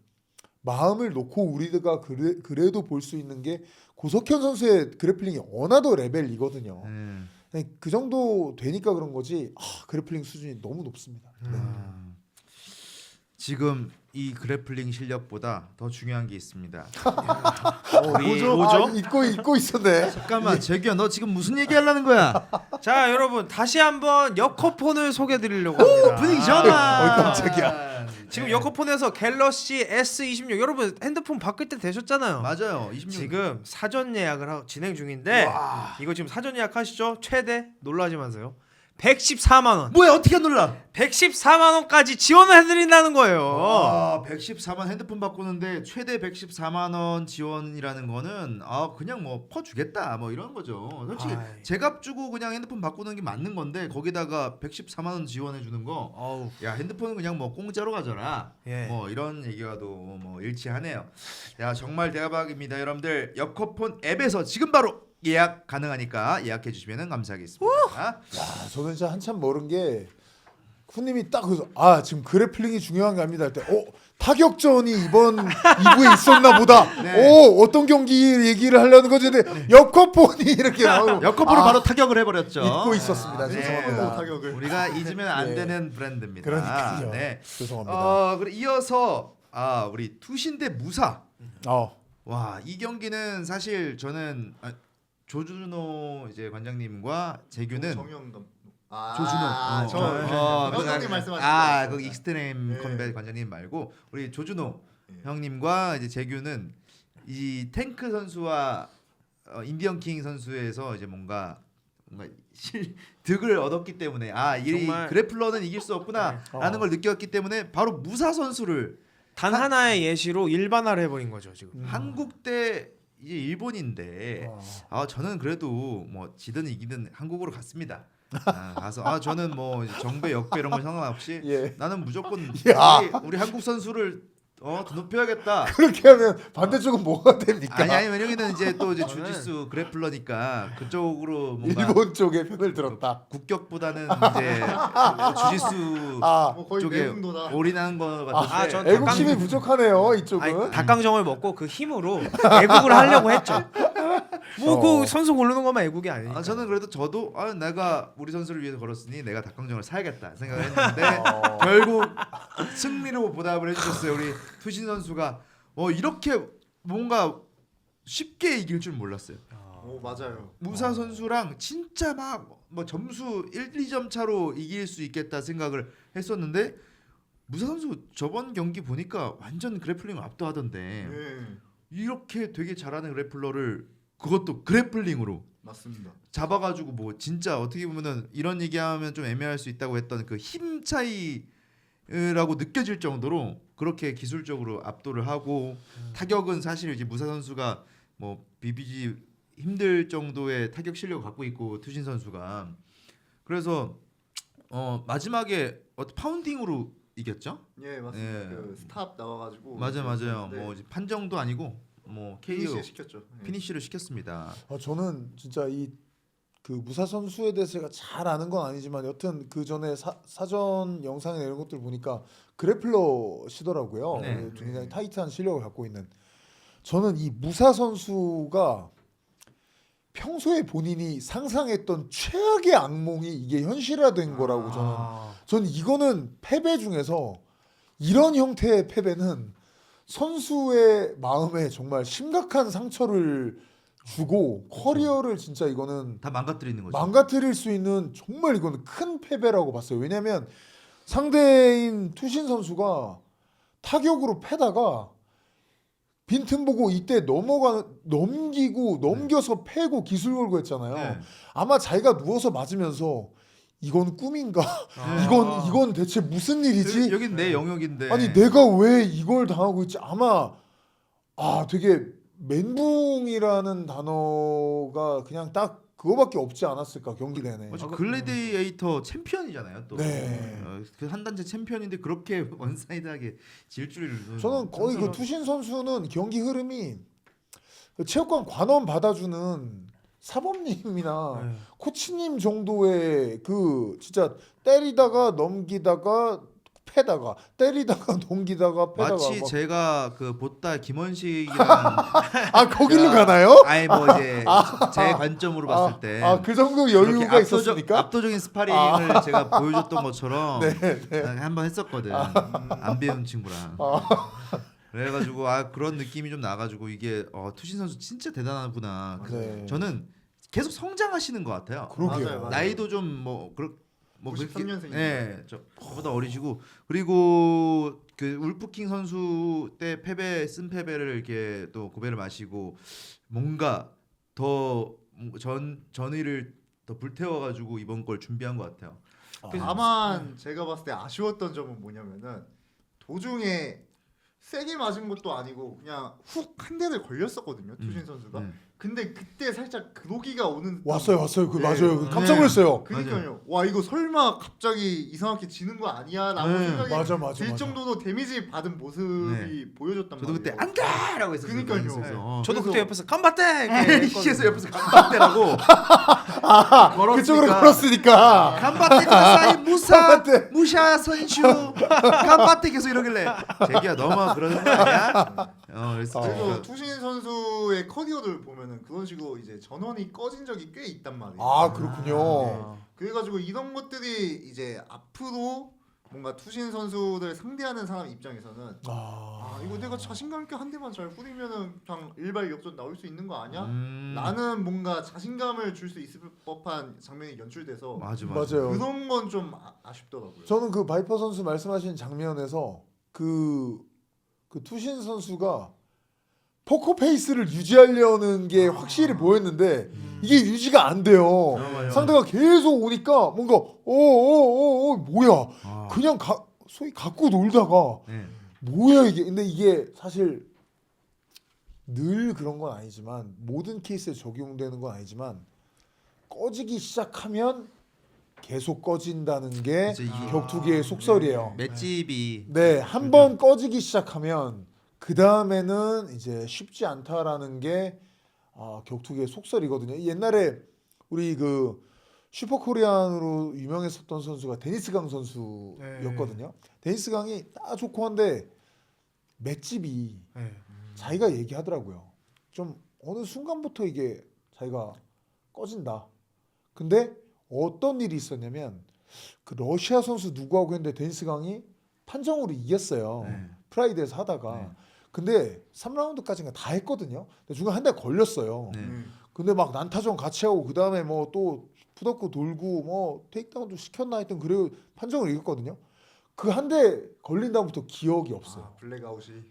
마음을 놓고 우리가 그래도 볼 수 있는 게 고석현 선수의 그래플링이 어나더 레벨이거든요. 그 정도 되니까 그런 거지. 그래플링 수준이 너무 높습니다. 네. 지금 이 그래플링 실력보다 더 중요한 게 있습니다. 뭐죠? 잊고 있었네. 잠깐만, 재규야, 너 지금 무슨 얘기하려는 거야? 자 여러분 다시 한번 여커폰을 소개해드리려고 합니다. 분위기 전환. 깜짝이야. 지금 여커폰에서 갤럭시 S26 여러분 핸드폰 바뀔 때 되셨잖아요. 맞아요. 26. 지금 사전 예약을 진행 중인데 이거 지금 사전 예약하시죠? 최대 놀라지 마세요. 114만 원. 뭐야, 어떻게 놀라? 114만 원까지 지원을 해드린다는 거예요. 와, 114만 핸드폰 바꾸는데 최대 114만 원 지원이라는 거는 그냥 뭐 퍼주겠다 뭐 이런 거죠. 솔직히 아이. 제값 주고 그냥 핸드폰 바꾸는 게 맞는 건데 거기다가 114만 원 지원해 주는 거, 어우, 야 핸드폰은 그냥 뭐 공짜로 가져라. 예. 뭐 이런 얘기와도 뭐 일치하네요. 야 정말 대박입니다, 여러분들. 여커폰 앱에서 지금 바로 예약 가능하니까 예약해 주시면 감사하겠습니다. 야, 저는 진짜 한참 모른 게 후님이 딱 그래서 지금 그래플링이 중요한 게 아닙니다 할 때 타격전이 이번 2부에 있었나 보다. 네. 어떤 경기 얘기를 하려는 거지. 근데 여커폰이 이렇게 나오고 여커폰을 바로 타격을 해버렸죠. 잊고 있었습니다. 네. 죄송합니다. 타격을. 우리가 잊으면 안 네. 되는 브랜드입니다. 그러니까요. 네. 죄송합니다. 그리고 이어서 우리 투신 대 무사. 와, 이 경기는 사실 저는 조준호 이제 관장님과 재규는 정영 감독. 조준호 감독님 말씀하시죠. 그 익스트림 네. 컴뱃 관장님 말고 우리 조준호 네. 형님과 이제 재규는 이 탱크 선수와 인디언 킹 선수에서 이제 뭔가 득을 얻었기 때문에 이 정말- 그래플러는 이길 수 없구나라는 걸 느꼈기 때문에 바로 무사 선수를 단 하나의 예시로 일반화를 해버린 거죠 지금. 한국 대 이제 일본인데 저는 그래도 뭐 지든 이기든 한국으로 갔습니다. 가서 저는 뭐 정배 역배 이런 거 상관없이 예. 나는 무조건 야. 우리 한국 선수를 더 높여야겠다. 그렇게 하면 반대쪽은 뭐가 됩니까? 아니 왜냐면은 이제 또 이제 주짓수 그래플러니까 그쪽으로 뭔가 일본 쪽의 편을 들었다. 국격보다는 이제 주짓수 거의 쪽에 매운도다. 올인하는 거 같은데. 전 애국심이 부족하네요 이쪽은. 아니, 닭강정을 먹고 그 힘으로 애국을 하려고 했죠. 그 선수 고르는 것만 애국이 아니니까. 저는 그래도 저도 내가 우리 선수를 위해서 걸었으니 내가 닭강정을 사야겠다 생각을 했는데 결국 승리로 보답을 해주셨어요. 우리 투신 선수가 이렇게 뭔가 쉽게 이길 줄 몰랐어요. 맞아요. 무사 선수랑 진짜 막 뭐 점수 1, 2점 차로 이길 수 있겠다 생각을 했었는데 무사 선수 저번 경기 보니까 완전 그래플링을 압도하던데 네, 이렇게 되게 잘하는 그래플러를 그것도 그래플링으로 맞습니다. 잡아가지고 뭐 진짜 어떻게 보면은 이런 얘기하면 좀 애매할 수 있다고 했던 그 힘 차이라고 느껴질 정도로 그렇게 기술적으로 압도를 하고 타격은 사실 이제 무사 선수가 뭐 비비지 힘들 정도의 타격 실력을 갖고 있고 투신 선수가 그래서 마지막에 파운딩으로 이겼죠? 예, 맞습니다. 예. 그 스탑 나와가지고 맞아요. 네. 뭐 판정도 아니고 뭐 KO 피니시 시켰죠. 예. 피니쉬를 시켰습니다. 저는 진짜 그 무사 선수에 대해서 제가 잘 아는 건 아니지만 여튼 그 전에 사전 영상이나 이런 것들 보니까 그래플러시더라고요. 네. 굉장히 타이트한 실력을 갖고 있는. 저는 이 무사 선수가 평소에 본인이 상상했던 최악의 악몽이 이게 현실화된 거라고 저는 이거는 패배 중에서 이런 형태의 패배는 선수의 마음에 정말 심각한 상처를 주고 커리어를 진짜 이거는 다 망가뜨리는 거죠. 망가뜨릴 수 있는 정말 이거는 큰 패배라고 봤어요. 왜냐하면 상대인 투신 선수가 타격으로 패다가 빈틈 보고 이때 넘겨서 패고 기술 걸고 했잖아요. 네. 아마 자기가 누워서 맞으면서 이건 꿈인가? 이건 대체 무슨 일이지? 여긴 내 영역인데. 아니 내가 왜 이걸 당하고 있지? 아마 되게 멘붕이라는 단어가 그냥 딱 그거밖에 없지 않았을까 경기 내내. 글래디에이터 챔피언이잖아요. 또. 네. 그 한 단체 챔피언인데 그렇게 원사이드하게 질 줄을. 저는 거의 그 투신 선수는 경기 흐름이 그 체육관 관원 받아주는 사범님이나 코치님 정도의 그 진짜 때리다가 넘기다가 패다가 때리다가 넘기다가 패다가 마치 막. 제가 그 보따 김원식이랑 아 거길로 가나요? 아니 뭐 이제 제 관점으로 봤을 때 그 정도 그렇게 여유가 있었습니까? 압도적인 스파링을 제가 보여줬던 것처럼 네. 한번 했었거든. 안 배운 친구랑. 그래가지고 그런 느낌이 좀 나가지고 이게 투신 선수 진짜 대단하구나. 네. 저는 계속 성장하시는 것 같아요. 그러게요. 맞아요. 나이도 좀뭐 93년생이죠. 네, 저보다 어리시고 그리고 그 울프킹 선수 때 쓴 패배를 이렇게 또 고배를 마시고 뭔가 더 전의를 더 불태워가지고 이번 걸 준비한 것 같아요. 다만 제가 봤을 때 아쉬웠던 점은 뭐냐면은 도중에 세게 맞은 것도 아니고 그냥 훅 한 대를 걸렸었거든요 투신 선수가. 근데 그때 살짝 그로기가 오는 듯한 왔어요. 그 네. 맞아요. 깜짝 놀랐어요. 그러니까요. 와 이거 설마 갑자기 이상하게 지는 거 아니야라고 생각이 맞아. 들 정도로 데미지 받은 모습이 보여줬단 저도 말이에요. 그때 안돼라고 했었어요. 그러니까요. 그래서, 저도 그래서- 그때 옆에서 깜바떼 이에서 옆에서 간바떼라고 그쪽으로 걸었으니까. 간바떼 사이 무사 간바떼. 무샤 선슈 간바떼 계속 이러길래 재기야 너만 그러는 거 아니야? 그래서 그리고 투신 선수의 커리어를 보면은 그런 식으로 이제 전원이 꺼진 적이 꽤 있단 말이에요. 아 그렇군요. 그래가지고 이런 것들이 이제 앞으로 뭔가 투신 선수들 상대하는 사람 입장에서는 이거 내가 자신감 있게 한 대만 잘 후리면은 그냥 일발 역전 나올 수 있는 거 아니야? 나는 뭔가 자신감을 줄 수 있을 법한 장면이 연출돼서 맞아요. 그런 건 좀 아쉽더라고요. 저는 그 바이퍼 선수 말씀하신 장면에서 그 투신 선수가 포커 페이스를 유지하려는 게 확실히 보였는데 이게 유지가 안 돼요. 상대가 계속 오니까 뭔가 뭐야? 그냥 소위 갖고 놀다가 뭐야 이게? 근데 이게 사실 늘 그런 건 아니지만 모든 케이스에 적용되는 건 아니지만 꺼지기 시작하면 계속 꺼진다는 게 그래서 이게- 격투기의 속설이에요. 맷집이 네, 한 번 꺼지기 시작하면 그 다음에는 이제 쉽지 않다라는 게 격투기의 속설이거든요. 옛날에 우리 그 슈퍼코리안으로 유명했었던 선수가 데니스 강 선수였거든요. 데니스 강이 딱 좋고 한데 맷집이 자기가 얘기하더라고요. 좀 어느 순간부터 이게 자기가 꺼진다. 근데 어떤 일이 있었냐면 그 러시아 선수 누구하고 했는데 데니스 강이 판정으로 이겼어요. 프라이드에서 하다가. 근데 3라운드까지가 다 했거든요. 근데 중간 한 대 걸렸어요. 근데 막 난타전 같이 하고 그 다음에 뭐 또 푸덕고 돌고 뭐 테이크다운도 시켰나 하여튼 그래고 판정을 이겼거든요. 그 한 대 걸린 다음부터 기억이 없어요. 블랙아웃이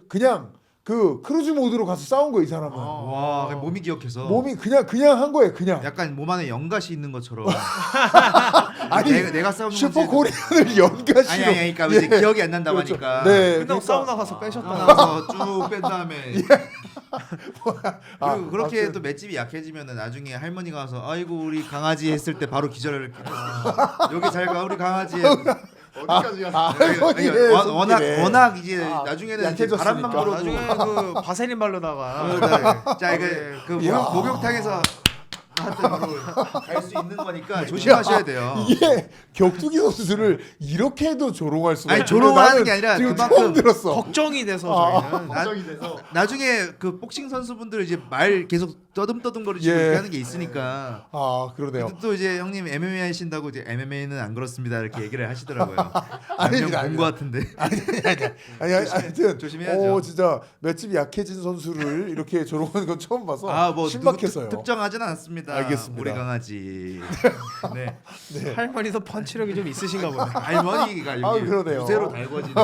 그냥 그 크루즈 모드로 가서 싸운 거예요 이 사람은. 와 몸이 기억해서 몸이 그냥 한 거예요 그냥. 약간 몸 안에 연가시 있는 것처럼 아니 내가 싸우는 슈퍼코리안을 연가시로. 아니 그러니까 이제 예. 기억이 안 난다고 그렇죠. 하니까 네. 끝나고 사우나 가서 빼셨다. 나가서 쭉 뺀 다음에 그리고 그렇게 아무튼. 또 맷집이 약해지면은 나중에 할머니가 와서 아이고 우리 강아지 했을 때 바로 기절을 여기 잘 가 우리 강아지 어디까지 갔어? 할머니의 손길에. 워낙 이제 아, 나중에는 이제 약해졌으니까. 바람만 불어도 나중에 그 바세린 바르다가 자 이거 그 이야. 목욕탕에서 갈 수 있는 거니까 조심하셔야 돼요. 이게 격투기 선수를 이렇게 해도 조롱할 수가 아니, 있는데 조롱하는 나는 게 아니라 지금 그만큼 처음 들었어. 걱정이 돼서 저희는 걱정이 돼서 나중에 그 복싱 선수분들 이제 말 계속 떠듬떠듬거리시고 예. 이렇게 하는 게 있으니까 그러네요. 근데 또 이제 형님 MMA 하신다고 이제 MMA는 안 그렇습니다 이렇게 얘기를 하시더라고요. 아닙니다, 본것 같은데. 아니 하여튼 조심해야죠. 진짜 맷집이 약해진 선수를 이렇게 조롱하는 건 처음 봐서 뭐 신박했어요. 특정하지는 않습니다. 알겠습니다. 우리 강아지. 네. 할머니도 펀치력이 좀 있으신가 보네. 할머니가 여기 그러네요. 무쇠로 달궈진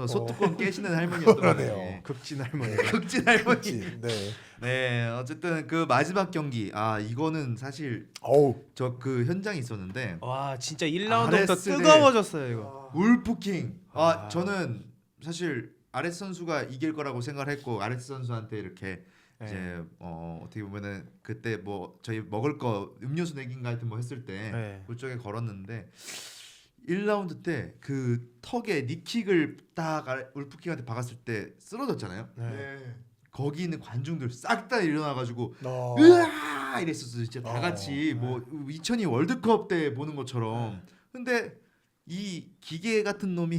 소뚜껑 깨시는 할머니였던 그러네요. 거예요. 극진 할머니. 극진 할머니. 그치? 네. 네, 어쨌든 그 마지막 경기 이거는 사실 어우 저 그 현장에 있었는데 와 진짜 1라운드부터 아레스 대- 뜨거워졌어요 이거. 울프킹. 저는 사실 아레스 선수가 이길 거라고 생각을 했고 아레스 선수한테 이렇게 이제 어떻게 보면은 그때 뭐 저희 먹을 거 음료수 내긴가 하여튼 뭐 했을 때 그쪽에 걸었는데 1라운드 때 그 턱에 니킥을 딱 울프킹한테 박았을 때 쓰러졌잖아요. 네. 거기 있는 관중들 싹 다 일어나가지고 어. 으아 이랬었어요. 진짜 다 같이 뭐 2002 월드컵 때 보는 것처럼. 근데 이 기계 같은 놈이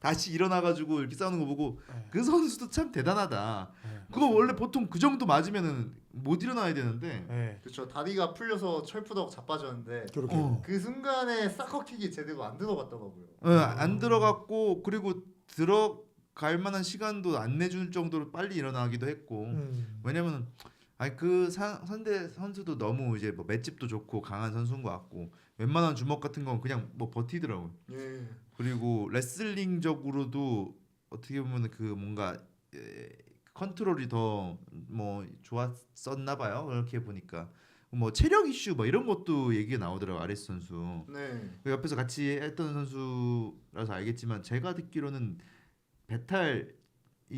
다시 일어나가지고 이렇게 싸우는 거 보고 네. 그 선수도 참 대단하다. 네. 그거 원래 보통 그 정도 맞으면은 못 일어나야 되는데 네. 그렇죠. 다리가 풀려서 철푸덕 자빠졌는데 그렇게. 어. 순간에 사커킥이 제대로 안 들어갔더라고요. 안 들어갔고 그리고 들어갈 만한 시간도 안 내줄 정도로 빨리 일어나기도 했고 왜냐면은 아니 그 상대 선수도 너무 이제 뭐 맷집도 좋고 강한 선수인 것 같고 웬만한 주먹 같은 건 그냥 뭐 버티더라고요. 예. 그리고 레슬링적으로도 어떻게 보면 그 뭔가 컨트롤이 더 뭐 좋았었나 봐요. 그렇게 보니까 뭐 체력 이슈 뭐 이런 것도 얘기가 나오더라고 아레스 선수. 네. 그 옆에서 같이 했던 선수라서 알겠지만 제가 듣기로는 배탈이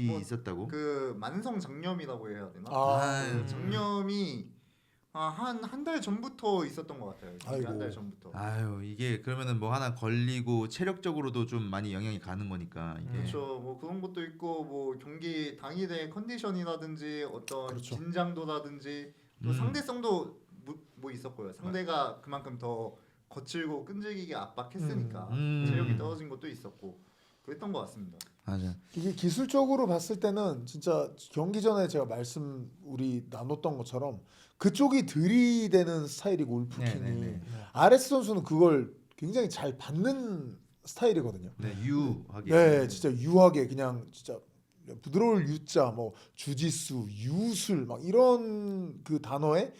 뭐, 있었다고. 그 만성 장염이라고 해야 되나? 아, 그 장염이 한 달 전부터 있었던 것 같아요. 아이고. 한 달 전부터. 아유 이게 그러면은 뭐 하나 걸리고 체력적으로도 좀 많이 영향이 가는 거니까 이게. 그렇죠. 뭐 그런 것도 있고 뭐 경기 당일의 컨디션이라든지 어떤 그렇죠. 긴장도라든지 또 상대성도 뭐 있었고요. 상대가 그만큼 더 거칠고 끈질기게 압박했으니까 체력이 떨어진 것도 있었고 그랬던 것 같습니다. 맞아. 이게 기술적으로 봤을 때는 진짜 경기 전에 제가 우리 나눴던 것처럼 그쪽이 들이대는 스타일이고 울프킹이 네네네. 아레스 선수는 그걸 굉장히 잘 받는 스타일이거든요. 네 유하게. 네, 진짜 유하게 그냥 진짜 부드러울 유자 뭐 주짓수, 유술 막 이런 그 단어에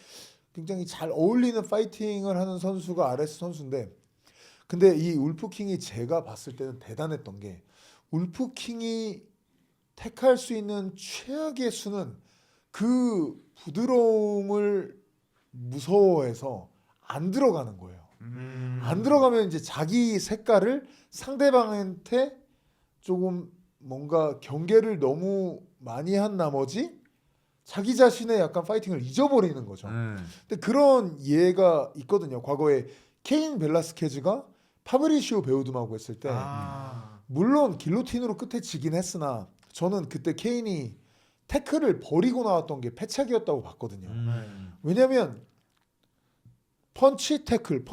굉장히 잘 어울리는 파이팅을 하는 선수가 아레스 선수인데 근데 이 울프킹이 제가 봤을 때는 대단했던 게 울프킹이 택할 수 있는 최악의 수는 그 부드러움을 무서워해서 안 들어가는 거예요. 안 들어가면 이제 자기 색깔을 상대방한테 조금 뭔가 경계를 너무 많이 한 나머지 자기 자신의 약간 파이팅을 잊어버리는 거죠. 근데 그런 예가 있거든요. 과거에 케인 벨라스케즈가 파브리시오 베우드마고 했을 때 물론 길로틴으로 끝에 지긴 했으나 저는 그때 케인이 태클을 버리고 나왔던 게 패착이었다고 봤거든요. 왜냐면 펀치 태클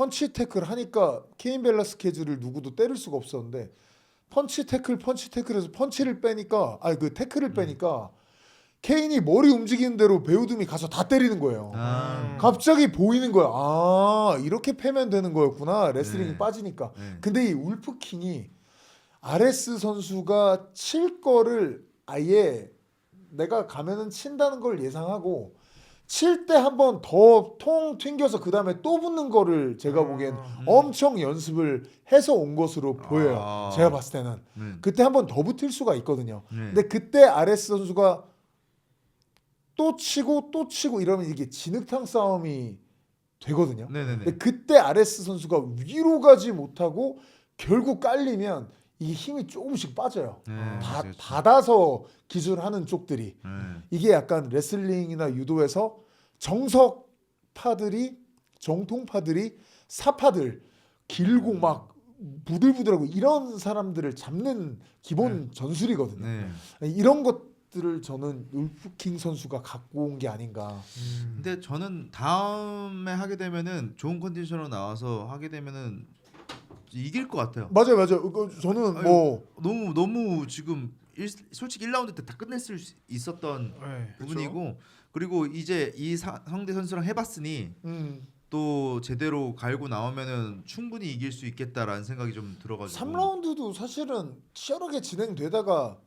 하니까 케인 벨라스케즈를 누구도 때릴 수가 없었는데 펀치 태클에서 펀치를 빼니까 그 태클을 빼니까 케인이 머리 움직이는 대로 베우듬이 가서 다 때리는 거예요. 갑자기 보이는 거야. 아 이렇게 패면 되는 거였구나. 레슬링이 네. 빠지니까. 네. 근데 이 울프킹이 아레스 선수가 칠 거를 아예 내가 가면은 친다는 걸 예상하고 칠 때 한 번 더 통 튕겨서 그 다음에 또 붙는 거를 제가 보기엔 엄청 연습을 해서 온 것으로 보여요. 제가 봤을 때는 그때 한 번 더 붙을 수가 있거든요. 근데 그때 아레스 선수가 또 치고 이러면 이게 진흙탕 싸움이 되거든요. 네네네. 근데 그때 아레스 선수가 위로 가지 못하고 결국 깔리면 이 힘이 조금씩 빠져요. 닫아서 기술하는 쪽들이 이게 약간 레슬링이나 유도에서 정통파들이 사파들 길고 막 부들부들하고 이런 사람들을 잡는 기본 전술이거든요. 이런 것들을 저는 울프킹 선수가 갖고 온 게 아닌가. 근데 저는 다음에 하게 되면은 좋은 컨디션으로 나와서 하게 되면은 이길 것 같아요. 맞아요. 저는 뭐 너무 지금 솔직히 1라운드 때 다 끝낼 수 있었던 네. 부분이고 그리고 이제 이 상대 선수랑 해봤으니 또 제대로 갈고 나오면은 충분히 이길 수 있겠다라는 생각이 좀 들어가지고 3라운드도 사실은 치열하게 진행되다가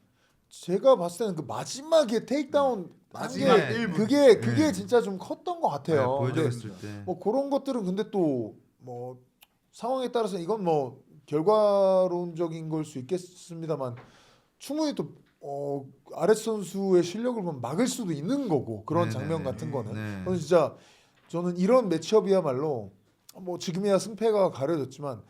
제가 봤을 때는 그 마지막에 테이크다운 마지막 한 게 1분. 그게 진짜 좀 컸던 것 같아요. 근데 보여줬을 때 뭐 그런 것들은 근데 또 뭐 상황에 따라서 이건 뭐 결과론적인 걸 수 있겠습니다만 충분히 또 아레스 선수의 실력을 보면 막을 수도 있는 거고 그런 네네네. 장면 같은 거는 네. 그래서 진짜 저는 이런 매치업이야말로 뭐 지금이야 승패가 가려졌지만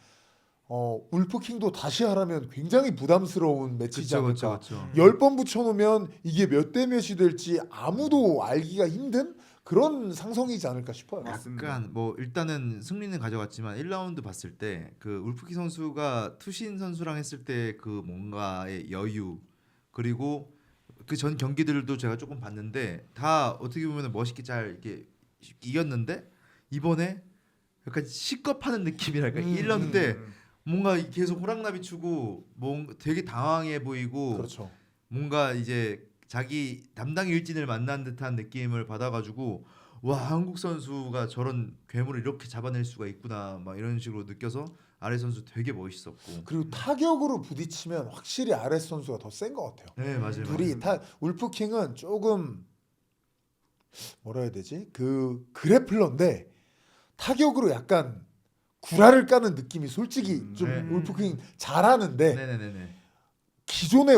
울프킹도 다시 하라면 굉장히 부담스러운 매치지 않을까. 그쵸. 10번 붙여놓으면 이게 몇 대 몇이 될지 아무도 알기가 힘든 그런 상성이지 않을까 싶어요. 맞습니다. 약간 뭐 일단은 승리는 가져갔지만 1라운드 봤을 때 그 울프키 선수가 투신 선수랑 했을 때 그 뭔가의 여유 그리고 그 전 경기들도 제가 조금 봤는데 다 어떻게 보면 멋있게 잘 이렇게 이겼는데 이번에 약간 식겁하는 느낌이랄까 1라운드 때 뭔가 계속 호랑나비 추고 되게 당황해 보이고 그렇죠. 뭔가 이제 자기 담당 일진을 만난 듯한 느낌을 받아가지고 와 한국 선수가 저런 괴물을 이렇게 잡아낼 수가 있구나 막 이런 식으로 느껴서 아레 선수 되게 멋있었고. 그리고 타격으로 부딪히면 확실히 아레스 선수가 더 센 것 같아요. 네 맞아요. 둘이 울프킹은 조금 뭐라 해야 되지? 그 그래플러인데 타격으로 약간 구라를 까는 느낌이 솔직히 좀 네. 울프킹 잘하는데 네네네네. 기존의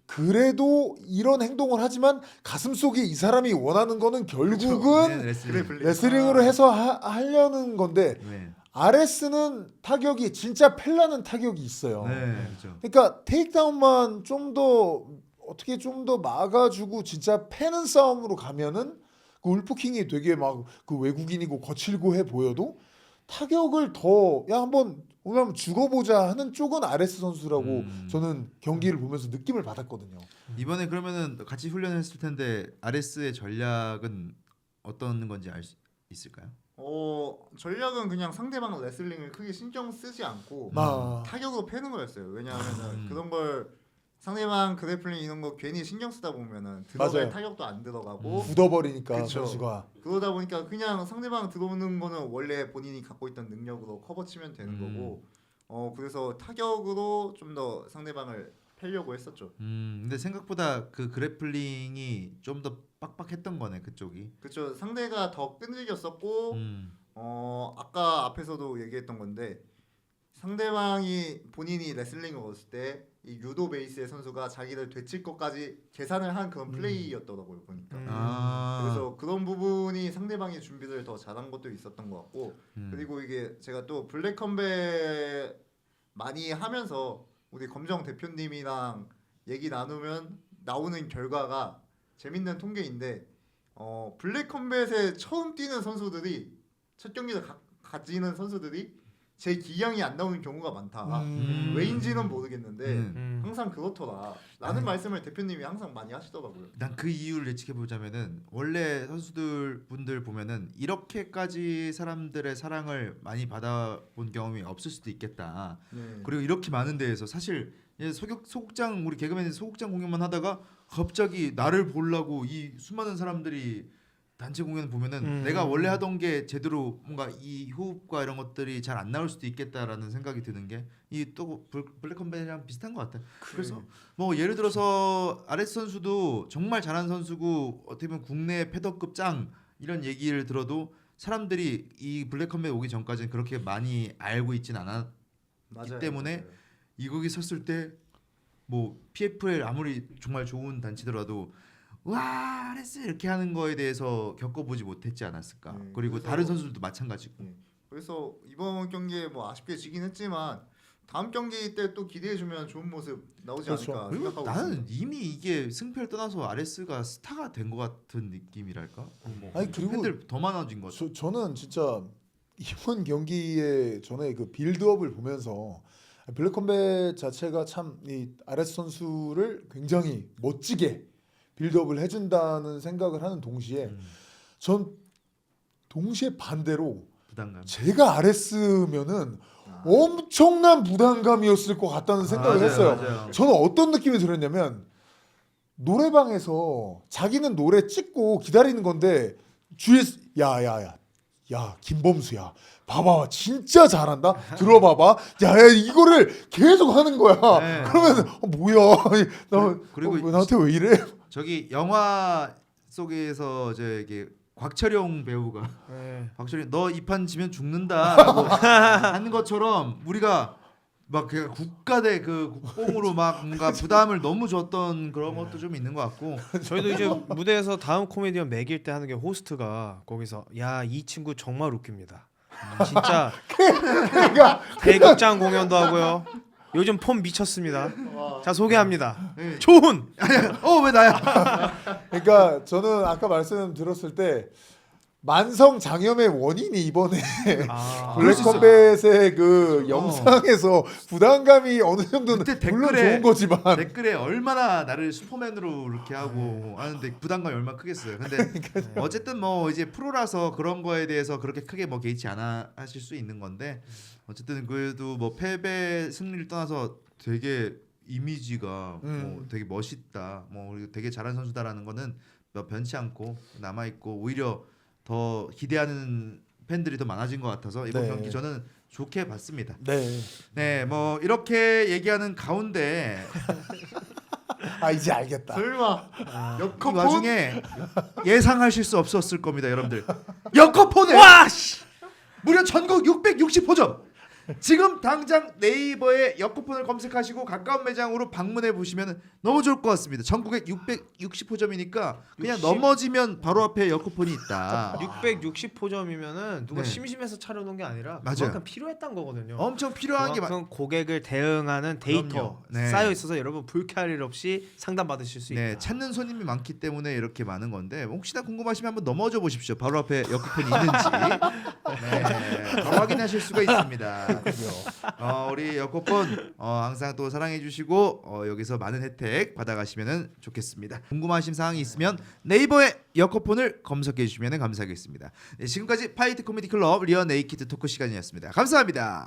그래도 이런 행동을 하지만 가슴속에 이 사람이 원하는 거는 결국은 네, 레슬링. 그래플링. 레슬링으로 해서 하려는 건데 네. 아레스는 타격이 진짜 펠라는 타격이 있어요. 네 그렇죠. 그러니까 테이크다운만 좀 더 어떻게 좀 더 막아주고 진짜 패는 싸움으로 가면은 그 울프킹이 되게 막 그 외국인이고 거칠고 해 보여도 타격을 더 야 한번 오늘 한번 죽어보자 하는 쪽은 아레스 선수라고 저는 경기를 보면서 느낌을 받았거든요. 이번에 그러면은 같이 훈련했을 텐데 아레스의 전략은 어떤 건지 알 수 있을까요? 전략은 그냥 상대방 레슬링을 크게 신경 쓰지 않고 아, 타격으로 패는 거였어요. 왜냐하면 그런 걸 상대방 그래플링 이런 거 괜히 신경 쓰다 보면은 들어갈 맞아요. 타격도 안 들어가고 굳어버리니까 그쵸. 선수가 그러다 보니까 그냥 상대방 들어오는 거는 원래 본인이 갖고 있던 능력으로 커버 치면 되는 거고 그래서 타격으로 좀 더 상대방을 패려고 했었죠. 근데 생각보다 그 그래플링이 좀 더 빡빡했던 거네 그쪽이. 그쵸. 상대가 더 끈질겼었고 음. 아까 앞에서도 얘기했던 건데 상대방이 본인이 레슬링을 얻을 때 이 유도 베이스의 선수가 자기를 되칠 것까지 계산을 한 그런 플레이였더라고요 보니까. 아. 그래서 그런 부분이 상대방이 준비를 더 잘한 것도 있었던 것 같고 음. 그리고 이게 제가 또 블랙 컴뱃 많이 하면서 우리 검정 대표님이랑 얘기 나누면 나오는 결과가 재밌는 통계인데 블랙 컴뱃에 처음 뛰는 선수들이 첫 경기를 가지는 선수들이 제 기량이 안 나오는 경우가 많다. 왜인지는 모르겠는데 항상 그렇더라. 라는 말씀을 대표님이 항상 많이 하시더라고요. 난 그 이유를 예측해 보자면은 원래 선수들 분들 보면은 이렇게까지 사람들의 사랑을 많이 받아본 경험이 없을 수도 있겠다. 네. 그리고 이렇게 많은 데에서 사실 소극장 우리 개그맨 소극장 공연만 하다가 갑자기 나를 보려고 이 수많은 사람들이 단체 공연 보면은 내가 원래 하던 게 제대로 뭔가 이 호흡과 이런 것들이 잘 안 나올 수도 있겠다라는 생각이 드는 게 이 또 블랙컴뱃이랑 비슷한 것 같아. 그래서 뭐 예를 들어서 아레스 선수도 정말 잘하는 선수고 어떻게 보면 국내 패더급 짱 이런 얘기를 들어도 사람들이 이 블랙컴뱃 오기 전까지는 그렇게 많이 알고 있진 않았기 맞아요. 때문에 맞아요. 이 거기 섰을 때 뭐 PFL 아무리 정말 좋은 단체더라도 와 아레스 이렇게 하는 거에 대해서 겪어보지 못했지 않았을까. 네, 그리고 그래서- 다른 선수들도 마찬가지고. 네. 그래서 이번 경기에 뭐 아쉽게 지긴 했지만 다음 경기 때 또 기대해주면 좋은 모습 나오지 그렇죠. 않을까 그리고 생각하고 나는 있습니다. 이미 이게 승패를 떠나서 아레스가 스타가 된 것 같은 느낌이랄까. 뭐 아니, 그리고 팬들 더 많아진 거죠. 저는 진짜 이번 경기에 전에 그 빌드업을 보면서 블랙컴뱃 자체가 참 이 아레스 선수를 굉장히 멋지게 빌드업을 해준다는 생각을 하는 동시에 전 동시에 반대로 부담감. 제가 아레스면은 엄청난 부담감이었을 것 같다는 생각을 맞아요, 했어요. 맞아요. 저는 어떤 느낌이 들었냐면 노래방에서 자기는 노래 찍고 기다리는 건데 주위에 야 김범수야 봐봐 진짜 잘한다 들어봐봐 야 이거를 계속 하는 거야. 네. 그러면 뭐야 그리고 나한테 왜 이래? 저기 영화 속에서 이게 곽철용 배우가 네. 박철용 너 이 판 지면 죽는다라고 하는 것처럼 우리가 막 그냥 국가대 그 국뽕으로 막 뭔가 부담을 너무 줬던 그런 것도 좀 있는 것 같고. 저희도 이제 무대에서 다음 코미디언 매길 때 하는 게 호스트가 거기서 야 이 친구 정말 웃깁니다. 진짜 그러니까 대극장 공연도 하고요. 요즘 폼 미쳤습니다. 자 소개합니다. 조훈. 왜 나야? 그러니까 저는 아까 말씀 들었을 때 만성 장염의 원인이 이번에 아, 그럴 수 있어. 블랙컴뱃의 그 영상에서 부담감이 어느 정도는 그때 물론 댓글에 좋은 거지만 댓글에 얼마나 나를 슈퍼맨으로 이렇게 하고 하는데 부담감이 얼마나 크겠어요. 근데 어쨌든 뭐 이제 프로라서 그런 거에 대해서 그렇게 크게 뭐 개의치 않아 하실 수 있는 건데 어쨌든 그래도 뭐 패배 승리를 떠나서 되게 이미지가 뭐 되게 멋있다, 뭐 그리고 되게 잘한 선수다라는 거는 뭐 변치 않고 남아 있고 오히려 더 기대하는 팬들이 더 많아진 것 같아서 이번 네. 경기 저는 좋게 봤습니다. 네. 네, 뭐 이렇게 얘기하는 가운데 아 이제 알겠다. 설마 이 와중에 예상하실 수 없었을 겁니다, 여러분들. 여커폰에 무려 전국 660호점. 지금 당장 네이버에 여커폰을 검색하시고 가까운 매장으로 방문해 보시면 너무 좋을 것 같습니다. 전국에 660호점이니까 그냥 60? 넘어지면 바로 앞에 여커폰이 있다. 660호점이면은 누가 네. 심심해서 차려놓은 게 아니라 맞아요. 그만큼 필요했던 거거든요. 엄청 필요한 게 그만큼 고객을 대응하는 데이터 그럼요. 네. 쌓여 있어서 여러분 불쾌할 일 없이 상담 받으실 수 네, 있다. 찾는 손님이 많기 때문에 이렇게 많은 건데 혹시나 궁금하시면 한번 넘어져 보십시오. 바로 앞에 여커폰이 있는지 네, 바로 확인하실 수가 있습니다. 우리 여커폰 항상 또 사랑해 주시고 여기서 많은 혜택 받아가시면 좋겠습니다. 궁금하신 사항이 있으면 네이버에 여커폰을 검색해 주시면 감사하겠습니다. 네, 지금까지 파이트 코미디 클럽 리어 네이키드 토크 시간이었습니다. 감사합니다.